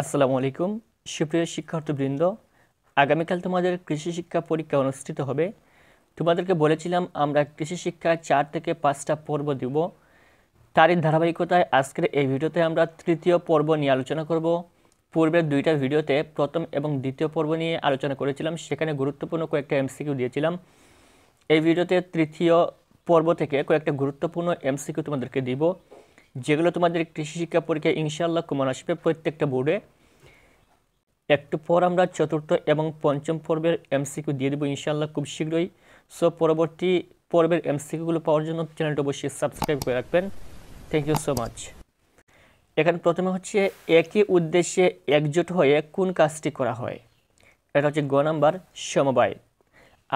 আসসালামু আলাইকুম সুপ্রিয় শিক্ষার্থীবৃন্দ, আগামীকাল তোমাদের কৃষি শিক্ষা পরীক্ষা অনুষ্ঠিত হবে। তোমাদেরকে বলেছিলাম আমরা কৃষি শিক্ষা 4 থেকে 5টা পর্ব দিব। তারই ধারাবাহিকতায় আজকের এই ভিডিওতে আমরা তৃতীয় পর্ব নিয়ে আলোচনা করব। পূর্বের 2টা ভিডিওতে প্রথম এবং দ্বিতীয় পর্ব নিয়ে আলোচনা করেছিলাম, সেখানে গুরুত্বপূর্ণ কয়েকটা এমসিকিউ দিয়েছিলাম। এই ভিডিওতে তৃতীয় পর্ব থেকে কয়েকটা গুরুত্বপূর্ণ এমসিকিউ তোমাদেরকে দিব, যেগুলো তোমাদের কৃষি শিক্ষা পরীক্ষায় ইনশাআল্লাহ কমন আসবে প্রত্যেকটা বোর্ডে। একটু পর আমরা চতুর্থ এবং পঞ্চম পর্বের এমসিকিউ দিয়ে দেবো ইনশাআল্লাহ খুব শীঘ্রই। সো পরবর্তী পর্বের এমসিকিউগুলো পাওয়ার জন্য চ্যানেলটা অবশ্যই সাবস্ক্রাইব করে রাখবেন। Thank you so much. এখানে প্রথমে হচ্ছে একই উদ্দেশ্যে একজোট হয়ে কোন কাজটি করা হয়। এটা হচ্ছে গ নাম্বার সমবায়।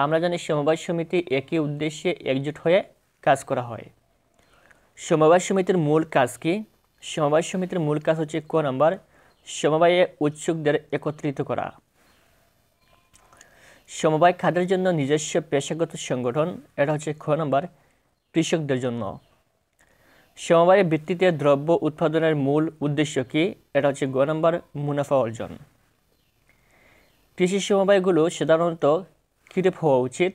আমরা জানি সমবায় সমিতি একই উদ্দেশ্যে একজোট হয়ে কাজ করা হয়। সমবায় সমিতির মূল কাজ কি? সমবায় সমিতির মূল কাজ হচ্ছে ক নাম্বার সমবায়ে উৎসুকদের একত্রিত করা। সমবায় খাতের জন্য নিজস্ব পেশাগত সংগঠন, এটা হচ্ছে খ নাম্বার কৃষকদের জন্য। সমবায়ের ভিত্তিতে দ্রব্য উৎপাদনের মূল উদ্দেশ্য কি? এটা হচ্ছে গ নাম্বার মুনাফা অর্জন। কৃষি সমবায়গুলো সাধারণত কিরূপ হওয়া উচিত?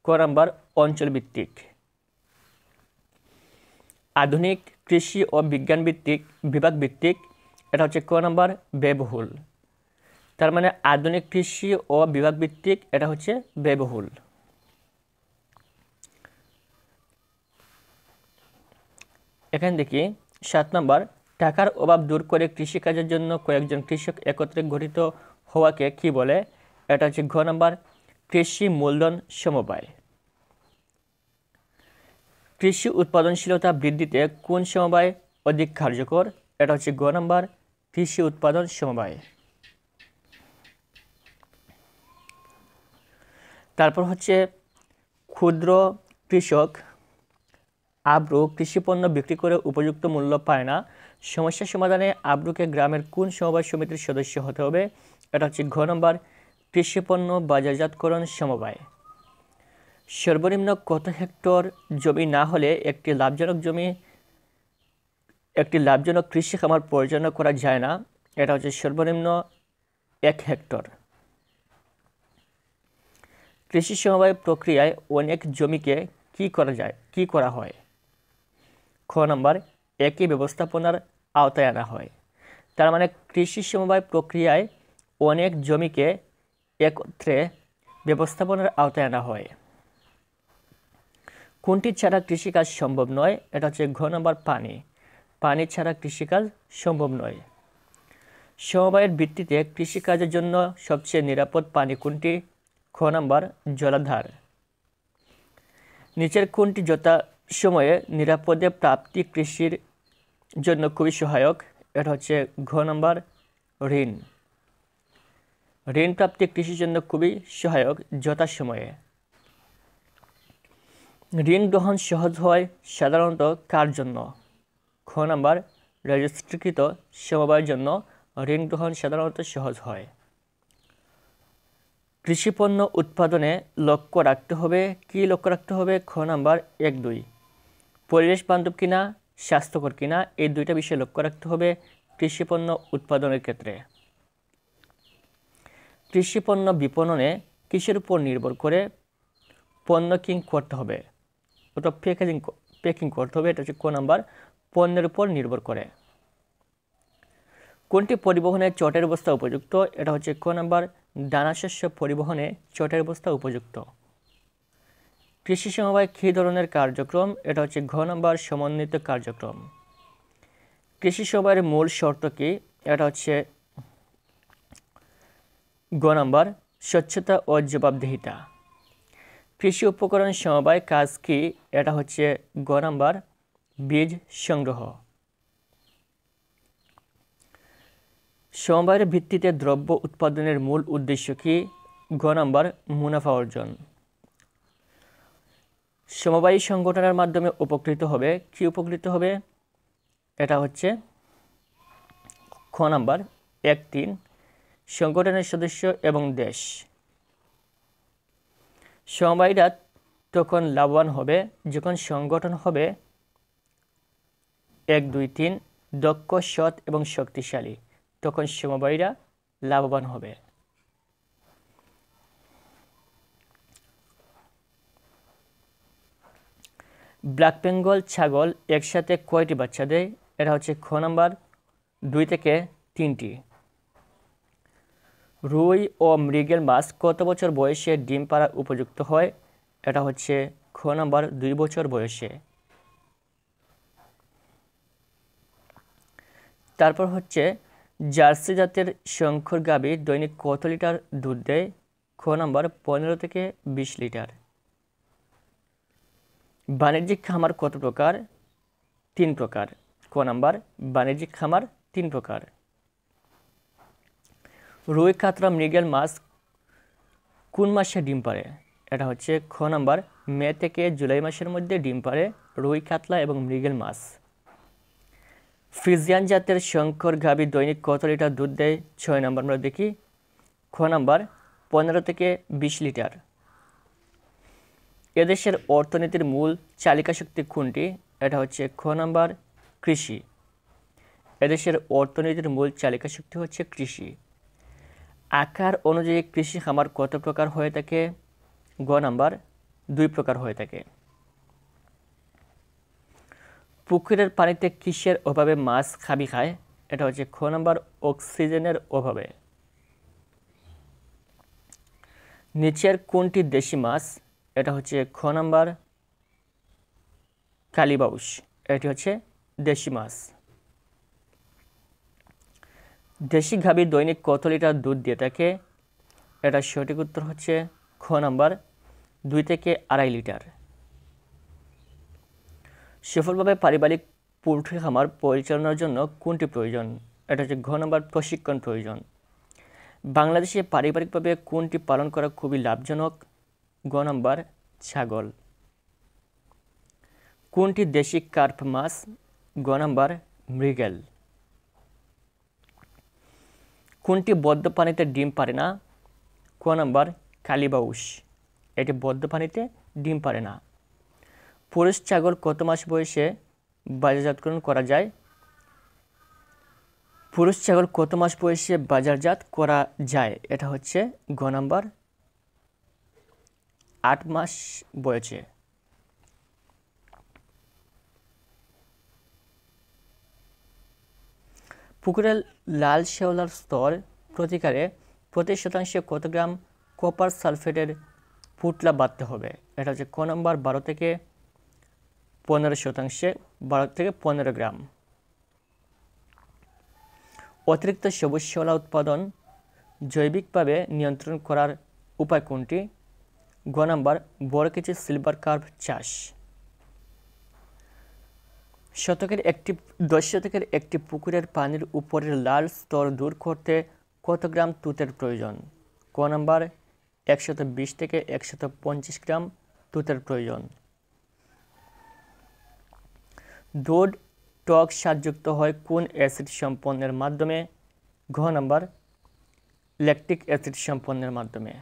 ক নাম্বার অঞ্চলভিত্তিক। আধুনিক কৃষি ও বিজ্ঞানভিত্তিক বিভাগ ভিত্তিক, এটা হচ্ছে ক নাম্বার ব্যয়বহুল। তার মানে আধুনিক কৃষি ও বিভাগ ভিত্তিক, এটা হচ্ছে ব্যয়বহুল। এখানে দেখি 7 নাম্বার টাকার অভাব দূর করে কৃষিকাজের জন্য কয়েকজন কৃষক একত্রে গঠিত হওয়াকে কি বলে? এটা হচ্ছে ঘ নাম্বার কৃষি মূলধন সমবায়। কৃষি উৎপাদনশীলতা বৃদ্ধিতে কোন সমবায় অধিক কার্যকর? এটা হচ্ছে গ নাম্বার কৃষি উৎপাদন সমবায়। তারপর হচ্ছে ক্ষুদ্র কৃষক আব্রু কৃষিপণ্য বিক্রি করে উপযুক্ত মূল্য পায় না। সমস্যা সমাধানে আব্রুকে গ্রামের কোন সমবায় সমিতির সদস্য হতে হবে? এটা হচ্ছে ঘ নম্বর কৃষিপণ্য বাজারজাতকরণ সমবায়। সর্বনিম্ন কত হেক্টর জমি না হলে একটি লাভজনক কৃষি খামার পরিচালনা করা যায় না? এটা হচ্ছে সর্বনিম্ন 1 হেক্টর। কৃষি সমবায় প্রক্রিয়ায় অনেক জমিকে কি করা হয়? খ নাম্বার একই ব্যবস্থাপনার আওতায় আনা হয়। তার মানে কৃষি সমবায় প্রক্রিয়ায় অনেক জমিকে একত্রে ব্যবস্থাপনার আওতায় আনা হয়। কোনটি ছাড়া কৃষিকাজ সম্ভব নয়? এটা হচ্ছে ঘ নাম্বার পানি ছাড়া কৃষিকাজ সম্ভব নয়। সমবায়ের ভিত্তিতে কৃষিকাজের জন্য সবচেয়ে নিরাপদ পানি কোনটি? খ নাম্বার জলাধার। নিচের কোনটি যথাসময়ে নিরাপদে প্রাপ্তি কৃষির জন্য খুবই সহায়ক? এটা হচ্ছে ঘ নাম্বার ঋণ। ঋণ প্রাপ্তি কৃষির জন্য খুবই সহায়ক যথাসময়ে। ঋণ গ্রহণ সহজ হয় সাধারণত কার জন্য? খ নাম্বার রেজিস্ট্রিকৃত সমবায়ের জন্য ঋণ গ্রহণ সাধারণত সহজ হয়। কৃষিপণ্য উৎপাদনে লক্ষ্য রাখতে হবে কি লক্ষ্য রাখতে হবে? খ নাম্বার 1-2 পরিবেশ বান্ধব কিনা, স্বাস্থ্যকর কিনা, এই 2টা বিষয় লক্ষ্য রাখতে হবে কৃষিপণ্য উৎপাদনের ক্ষেত্রে। কৃষিপণ্য বিপণনে কিসের উপর নির্ভর করে পণ্য কিং করতে হবে? ওটা প্যাকিং করতে হবে, এটা হচ্ছে ক নাম্বার পণ্যের উপর নির্ভর করে। কোনটি পরিবহনে চটের বস্তা উপযুক্ত? এটা হচ্ছে ক নাম্বার দানাশস্য পরিবহনে চটের বস্তা উপযুক্ত। কৃষি সমবায় কী ধরনের কার্যক্রম? এটা হচ্ছে ঘ নাম্বার সমন্বিত কার্যক্রম। কৃষি সমবায়ের মূল শর্ত কি? এটা হচ্ছে গ নাম্বার স্বচ্ছতা ও জবাবদিহিতা। কৃষি উপকরণ সমবায় কাজ কি? এটা হচ্ছে গ নাম্বার বীজ সংগ্রহ। সমবায়ের ভিত্তিতে দ্রব্য উৎপাদনের মূল উদ্দেশ্য কি? গ নাম্বার মুনাফা অর্জন। সমবায়ী সংগঠনের মাধ্যমে উপকৃত হবে কি উপকৃত হবে? এটা হচ্ছে খ নাম্বার 1-3 সংগঠনের সদস্য এবং দেশ। সমবায়ীরা তখন লাভবান হবে যখন সংগঠন হবে 1-2-3 দক্ষ, সৎ এবং শক্তিশালী। তখন সমবায়ীরা লাভবান হবে। ব্ল্যাক বেঙ্গল ছাগল একসাথে কয়টি বাচ্চা দেয়? এটা হচ্ছে খ নাম্বার 2 থেকে 3টি। রুই ও মৃগেল মাছ কত বছর বয়সে ডিম পাড়ার উপযুক্ত হয়? এটা হচ্ছে খ নাম্বার 2 বছর বয়সে। তারপর হচ্ছে জার্সি জাতের শঙ্কর গাভী দৈনিক কত লিটার দুধ দেয়? খ নাম্বার 15 থেকে 20 লিটার। বাণিজ্যিক খামার কত প্রকার? 3 প্রকার। ক নাম্বার বাণিজ্যিক খামার 3 প্রকার। রুই কাতলা মৃগেল মাছ কোন মাসে ডিম পাড়ে? এটা হচ্ছে খ নাম্বার মে থেকে জুলাই মাসের মধ্যে ডিম পাড়ে রুই কাতলা এবং মৃগেল মাছ। ফ্রিজিয়ান জাতের শঙ্কর গাভী দৈনিক কত লিটার দুধ দেয়? 6 নাম্বার আমরা দেখি, খ নাম্বার 15 থেকে 20 লিটার। এদেশের অর্থনীতির মূল চালিকা শক্তি কোনটি? এটা হচ্ছে খ নাম্বার কৃষি। এদেশের অর্থনীতির মূল চালিকা শক্তি হচ্ছে কৃষি। আকার অনুযায়ী কৃষি খামার কত প্রকার হয়ে থাকে? গ নাম্বার 2 প্রকার হয়ে থাকে। পুকুরের পানিতে কিসের অভাবে মাছ খাবি খায়? এটা হচ্ছে খ নাম্বার অক্সিজেনের অভাবে। নিচের কোনটি দেশি মাছ? এটা হচ্ছে খ নাম্বার কালীবাউস। এটি হচ্ছে দেশি মাছ। দেশি গাভী দৈনিক কত লিটার দুধ দিয়ে থাকে? এটা সঠিক উত্তর হচ্ছে খ নাম্বার 2 থেকে 2.5 লিটার। সফলভাবে পারিবারিক পোল্ট্রি খামার পরিচালনার জন্য কোনটি প্রয়োজন? এটা হচ্ছে ঘ নাম্বার প্রশিক্ষণ প্রয়োজন। বাংলাদেশে পারিবারিকভাবে কোনটি পালন করা খুবই লাভজনক? গ নাম্বার ছাগল। কোনটি দেশি কার্প মাছ? গ নাম্বার মৃগেল। কোনটি বদ্ধ পানিতে ডিম পারে না? ক নাম্বার কালীবাউস। এটি বদ্ধ পানিতে ডিম পারে না। পুরুষ ছাগল কত মাস বয়সে বাজারজাতকরণ করা যায়? পুরুষ ছাগল কত মাস বয়সে বাজারজাত করা যায়? এটা হচ্ছে গ নাম্বার 8 মাস বয়সে। পুকুরের লাল শেওলার স্তর প্রতিকারে প্রতি শতাংশে কত গ্রাম কপার সালফেটের পুটলা বাঁধতে হবে? এটা হচ্ছে ক নাম্বার 12 থেকে 15 শতাংশে 12 থেকে 15 গ্রাম। অতিরিক্ত সবুজ শেওলা উৎপাদন জৈবিকভাবে নিয়ন্ত্রণ করার উপায় কোনটি? গ নাম্বার বড় কেচি সিলভার কার্প চাষ। 10 শতকের একটি পুকুরের পানির উপরের লাল স্তর দূর করতে কত গ্রাম তুঁতের প্রয়োজন? ক নাম্বার 120 থেকে 150 গ্রাম তুঁতের প্রয়োজন। দুধ টক স্বাদযুক্ত হয় কোন অ্যাসিড সম্পন্নের মাধ্যমে? ঘ নাম্বার ল্যাকটিক অ্যাসিড সম্পন্নের মাধ্যমে।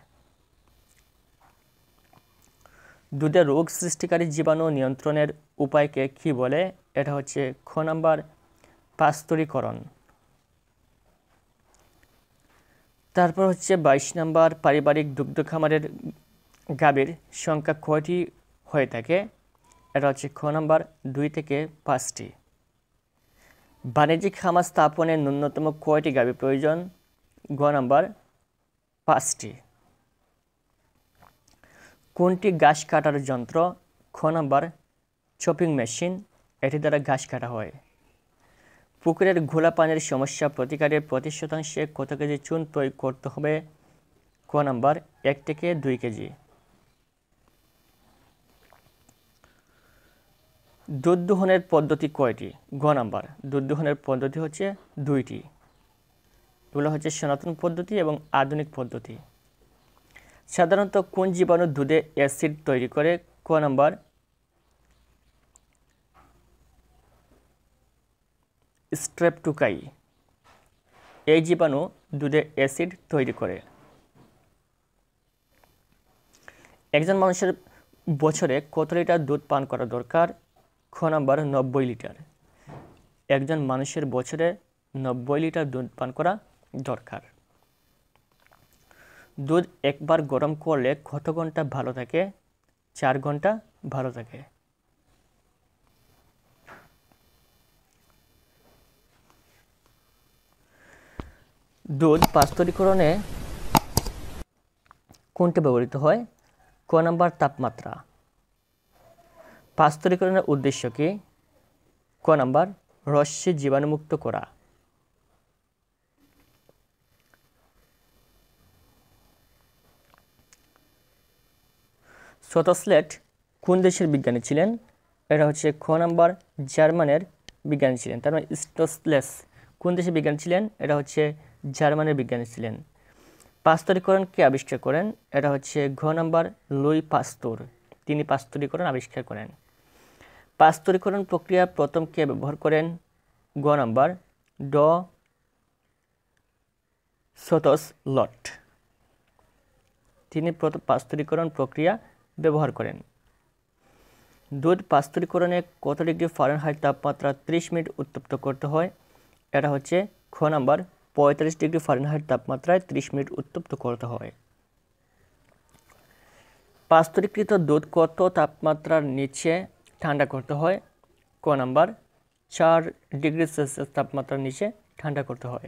দুধে রোগ সৃষ্টিকারী জীবাণু নিয়ন্ত্রণের উপায়কে কি বলে? এটা হচ্ছে খ নাম্বার পাস্তুরীকরণ। তারপর হচ্ছে 22 নাম্বার পারিবারিক দুগ্ধ খামারের গাভীর সংখ্যা কয়টি হয়ে থাকে? এটা হচ্ছে খ নাম্বার 2 থেকে 5টি। বাণিজ্যিক খামার স্থাপনে ন্যূনতম কয়টি গাভী প্রয়োজন? গ নাম্বার 5টি। কোনটি ঘাস কাটার যন্ত্র? খ নাম্বার চপিং মেশিন। এটি দ্বারা ঘাস কাটা হয়। পুকুরের ঘোলা পানির সমস্যা প্রতিকারে প্রতি শতাংশে কত কেজি চুন প্রয়োগ করতে হবে? ক নাম্বার 1 থেকে 2 কেজি। দুধ দোহনের পদ্ধতি কয়টি? ঘ নাম্বার দুধ দোহনের পদ্ধতি হচ্ছে 2টি। এগুলো হচ্ছে সনাতন পদ্ধতি এবং আধুনিক পদ্ধতি। সাধারণত কোন জীবাণু দুধে অ্যাসিড তৈরি করে? ক নাম্বার স্ট্রেপ্টোকাই। এই জীবাণু দুধে অ্যাসিড তৈরি করে। একজন মানুষের বছরে কত লিটার দুধ পান করা দরকার? খ নাম্বার 90 লিটার। একজন মানুষের বছরে 90 লিটার দুধ পান করা দরকার। দুধ একবার গরম করলে কত ঘন্টা ভালো থাকে? 4 ঘন্টা ভালো থাকে। দুধ পাস্তুরিকরণে কোনটি ব্যবহৃত হয়? ক নাম্বার তাপমাত্রা। পাস্তুরিকরণের উদ্দেশ্য কি? ক নাম্বার রশ্মি জীবাণুমুক্ত করা। সোতস্লেট কোন দেশের বিজ্ঞানী ছিলেন? এটা হচ্ছে খ নাম্বার জার্মানের বিজ্ঞানী ছিলেন। তার মানে স্টোসলেস কোন দেশের বিজ্ঞানী ছিলেন? এটা হচ্ছে জার্মানের বিজ্ঞানী ছিলেন। পাস্তুরিকরণ কে আবিষ্কার করেন? এটা হচ্ছে ঘ নাম্বার লুই পাস্তুর। তিনি পাস্তুরিকরণ আবিষ্কার করেন। পাস্তুরিকরণ প্রক্রিয়া প্রথম কে ব্যবহার করেন? গ নাম্বার ড সোতস্লট। তিনি প্রথম পাস্তুরিকরণ প্রক্রিয়া ব্যবহার করেন। দুধ পাস্তুরিকরণে কত ডিগ্রি ফারেনহাইট তাপমাত্রা 30 মিনিট উত্তপ্ত করতে হয়? এটা হচ্ছে খ নাম্বার 45 ডিগ্রি ফারেনহাইট তাপমাত্রায় 30 মিনিট উত্তপ্ত করতে হয়। পাস্তুরিকৃত দুধ কত তাপমাত্রার নিচে ঠান্ডা করতে হয়? ক নাম্বার 4 ডিগ্রি সেলসিয়াস তাপমাত্রার নিচে ঠান্ডা করতে হয়।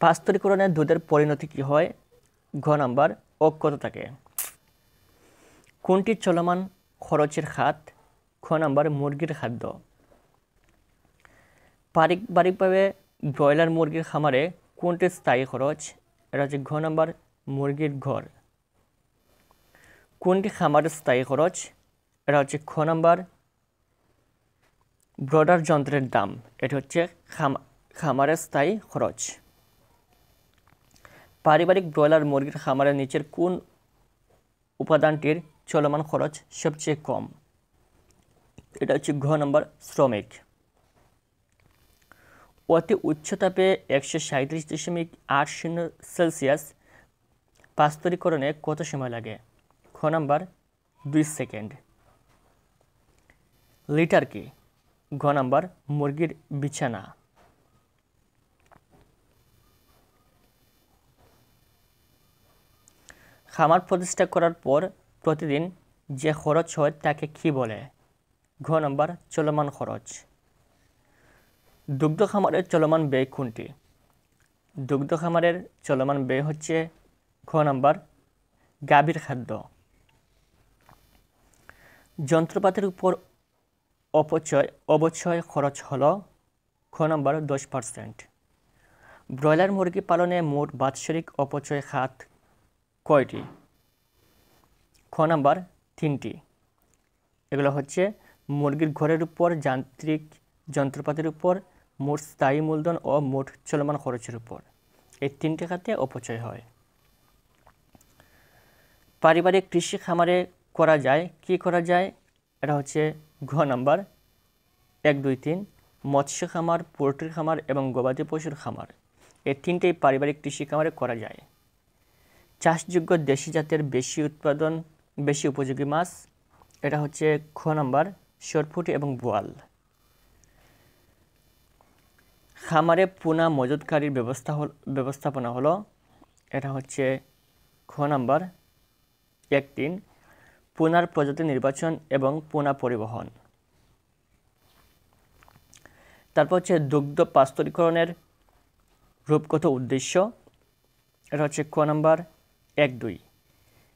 পাস্তুরিকরণে দুধের পরিণতি কী হয়? ঘ নাম্বার অক্ষত থাকে। কোনটি চলমান খরচের খাত? খ নাম্বার মুরগির খাদ্য। পারিবারিকভাবে ব্রয়লার মুরগির খামারে কোনটি স্থায়ী খরচ? এটা হচ্ছে ঘ নাম্বার মুরগির ঘর। কোনটি খামারের স্থায়ী খরচ? এটা হচ্ছে খ নাম্বার ব্রডার যন্ত্রের দাম। এটা হচ্ছে খামারের স্থায়ী খরচ। পারিবারিক ব্রয়লার মুরগির খামারের নিচের কোন উপাদানটির চলমান খরচ সবচেয়ে কম? এটা হচ্ছে ঘ নাম্বার শ্রমিক। অতি উচ্চ তাপে 137.80 সেলসিয়াস পাস্তুরিকরণে কত সময় লাগে? খ নাম্বার 2 সেকেন্ড। লিটার কি? ঘ নাম্বার মুরগির বিছানা। খামার প্রতিষ্ঠা করার পর প্রতিদিন যে খরচ হয় তাকে কি বলে? ঘ নাম্বার চলমান খরচ। দুগ্ধ খামারের চলমান ব্যয় কোনটি? দুগ্ধ খামারের চলমান ব্যয় হচ্ছে ঘ নাম্বার গাভীর খাদ্য। যন্ত্রপাতির উপর অবচয় খরচ হল খ নাম্বার 10%। ব্রয়লার মুরগি পালনে মোট বাৎসরিক অপচয় খাত কয়টি? খ নাম্বার 3টি। এগুলো হচ্ছে মুরগির ঘরের উপর, যান্ত্রিক যন্ত্রপাতির উপর, মোট স্থায়ী মূলধন ও মোট চলমান খরচের উপর। এই 3টে খাতে অপচয় হয়। পারিবারিক কৃষি খামারে করা যায় কি করা যায়? এটা হচ্ছে ঘ নাম্বার 1, 2, 3 মৎস্য খামার, পোল্ট্রি খামার এবং গবাদি পশুর খামার। এই 3টেই পারিবারিক কৃষি খামারে করা যায়। চাষযোগ্য দেশি জাতের বেশি উপযোগী মাছ, এটা হচ্ছে খ নাম্বার সরপুঁটি এবং বোয়াল। খামারে পোনা মজুতকারীর ব্যবস্থাপনা হলো, এটা হচ্ছে খ নাম্বার 1, 3 পোনার প্রজাতি নির্বাচন এবং পোনা পরিবহন। তারপর হচ্ছে দুগ্ধ পাস্তুরিকরণের রূপগত উদ্দেশ্য, এটা হচ্ছে ক নাম্বার 1, 2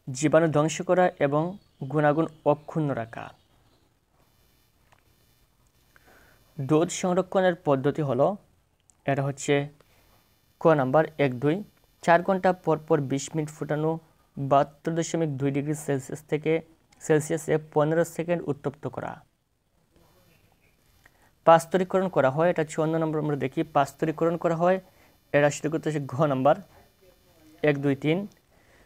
জীবাণু ধ্বংস করা এবং গুণাগুণ অক্ষুণ্ণ রাখা। দুধ সংরক্ষণের পদ্ধতি হলো, এটা হচ্ছে ক নাম্বার 1, 2 4 ঘন্টা পর 20 মিনিট ফুটানো 72.2 ডিগ্রি সেলসিয়াস থেকে সেলসিয়াসে 15 সেকেন্ড উত্তপ্ত করা। পাস্তুরিকরণ করা হয়, এটা 54 নম্বর আমরা দেখি। পাস্তুরিকরণ করা হয়, এটা শুরু করতে হচ্ছে ঘ নাম্বার 1, 2, 3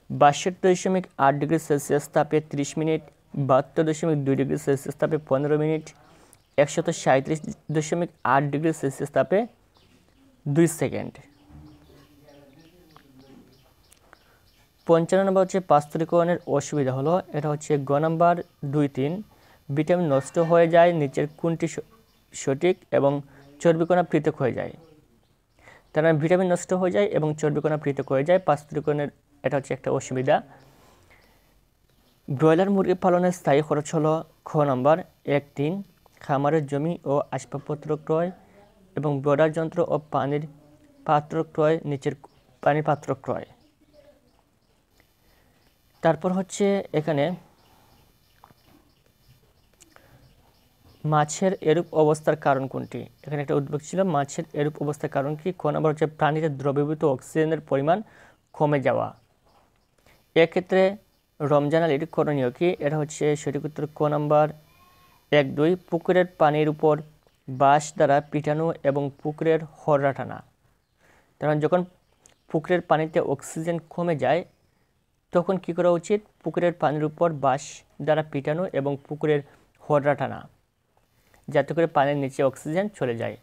62.8 ডিগ্রি সেলসিয়াস তাপে 30 মিনিট, 72.2 ডিগ্রি সেলসিয়াস তাপে 15 মিনিট, 137.8 ডিগ্রি সেলসিয়াস তাপে 2 সেকেন্ড। 55 নম্বর হচ্ছে পাস্তুরিকরণের অসুবিধা হলো, এটা হচ্ছে গ নাম্বার 2, 3 ভিটামিন নষ্ট হয়ে যায়, নিচের কোনটি সঠিক এবং চর্বিকণা পৃথক হয়ে যায়? তার মানে ভিটামিন নষ্ট হয়ে যায় এবং চর্বিকণা পৃথক হয়ে যায়। পাঁচত্রিকোণের এটা হচ্ছে একটা অসুবিধা। ব্রয়লার মুরগি পালনের স্থায়ী খরচ হলো খ নম্বর 1.3 খামারের জমি ও আসবাবপত্র ক্রয় এবং ব্রয়লার যন্ত্র ও পানির পাত্র ক্রয়, নিচের পানির পাত্র ক্রয়। তারপর হচ্ছে এখানে মাছের এরূপ অবস্থার কারণ কোনটি? এখানে একটা উদ্বেগ ছিল, মাছের এরূপ অবস্থার কারণ কি? ক নম্বর হচ্ছে প্রাণীতে দ্রবীভূত অক্সিজেনের পরিমাণ কমে যাওয়া। এক্ষেত্রে রমজান আলীর করণীয় কি? এটা হচ্ছে সঠিক উত্তর ক নম্বর 1-2 পুকুরের পানির উপর বাঁশ দ্বারা পিটানো এবং পুকুরের হররা টানা। কারণ যখন পুকুরের পানিতে অক্সিজেন কমে যায় তখন কি করা উচিত? পুকুরের পানির উপর বাঁশ দ্বারা পিটানো এবং পুকুরের হররা টানা, যাতে করে পানির নিচে অক্সিজেন চলে যায়।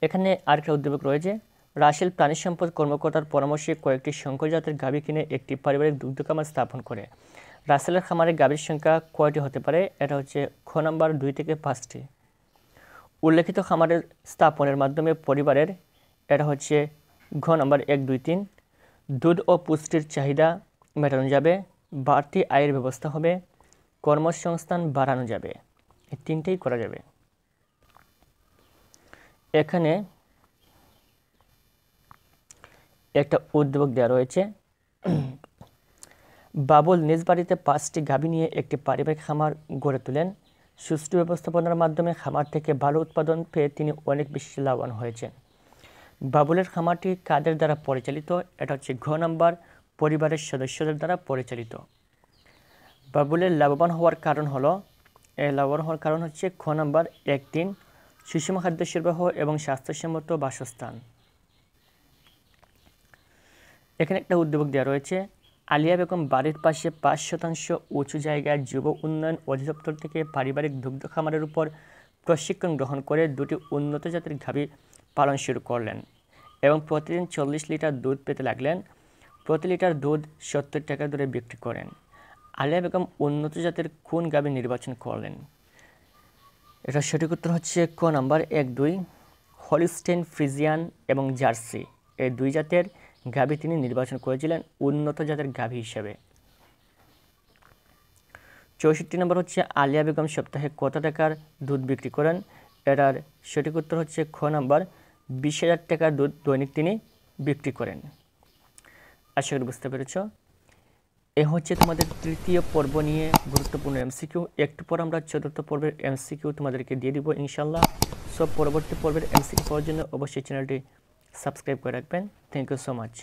এখানে আরেকটা উদ্দীপক রয়েছে, রাসেল প্রাণী সম্পদ কর্মকর্তার পরামর্শে কয়েকটি শঙ্কর জাতের গাভী কিনে একটি পারিবারিক দুগ্ধ খামার স্থাপন করে। রাসেলের খামারে গাভীর সংখ্যা কয়টি হতে পারে? এটা হচ্ছে খ নম্বর 2 থেকে 5টি। উল্লেখিত খামারের স্থাপনের মাধ্যমে পরিবারের এটা হচ্ছে ঘ নম্বর 1, 2, 3 দুধ ও পুষ্টির চাহিদা মেটানো যাবে, বাড়তি আয়ের ব্যবস্থা হবে, কর্মসংস্থান বাড়ানো যাবে। এই তিনটেই করা যাবে। এখানে একটা উদ্যোগ দেওয়া রয়েছে, বাবুল নিজ বাড়িতে 5টি গাভী নিয়ে একটি পারিবারিক খামার গড়ে তোলেন। সুষ্ঠু ব্যবস্থাপনার মাধ্যমে খামার থেকে ভালো উৎপাদন পেয়ে তিনি অনেক বেশি লাভবান হয়েছেন। বাবুলের খামারটি কাদের দ্বারা পরিচালিত? এটা হচ্ছে ঘ নম্বর পরিবারের সদস্যদের দ্বারা পরিচালিত। বাবুলের লাভবান হওয়ার কারণ হচ্ছে খ নম্বর 1-3 সুষম খাদ্য সরবরাহ এবং স্বাস্থ্যসম্মত বাসস্থান। এখানে একটা উদ্যোগ দেওয়া রয়েছে, আলিয়া বেগম বাড়ির পাশে 5% উঁচু জায়গায় যুব উন্নয়ন অধিদপ্তর থেকে পারিবারিক দুগ্ধ খামারের উপর প্রশিক্ষণ গ্রহণ করে 2টি উন্নত জাতের গাভী পালন শুরু করলেন এবং প্রতিদিন 40 লিটার দুধ পেতে লাগলেন। প্রতি লিটার দুধ 70 টাকা দরে বিক্রি করেন। আলিয়া বেগম উন্নত জাতের কোন গাভী নির্বাচন করলেন? এটা সঠিক উত্তর হচ্ছে ক নম্বর 1-2 হলিস্টেইন ফ্রিজিয়ান এবং জার্সি, এই 2 জাতের গাভী তিনি নির্বাচন করেছিলেন উন্নত জাতের গাভী হিসেবে। 64 নম্বর হচ্ছে আলিয়া বেগম সপ্তাহে কত টাকার দুধ বিক্রি করেন? এটার সঠিক উত্তর হচ্ছে খ নম্বর 20,000 টাকার দুধ দৈনিক তিনি বিক্রি করেন। আশা করি বুঝতে পেরেছ। এ হচ্ছে তোমাদের তৃতীয় পর্ব নিয়ে গুরুত্বপূর্ণ এমসিকিউ। একটু পর আমরা চতুর্থ পর্বের এমসিকিউ তোমাদেরকে দিয়ে দিব ইনশাল্লাহ। সব পরবর্তী পর্বের এমসিকিউ পাওয়ার জন্য অবশ্যই চ্যানেলটি সাবস্ক্রাইব করে রাখবেন। Thank you so much.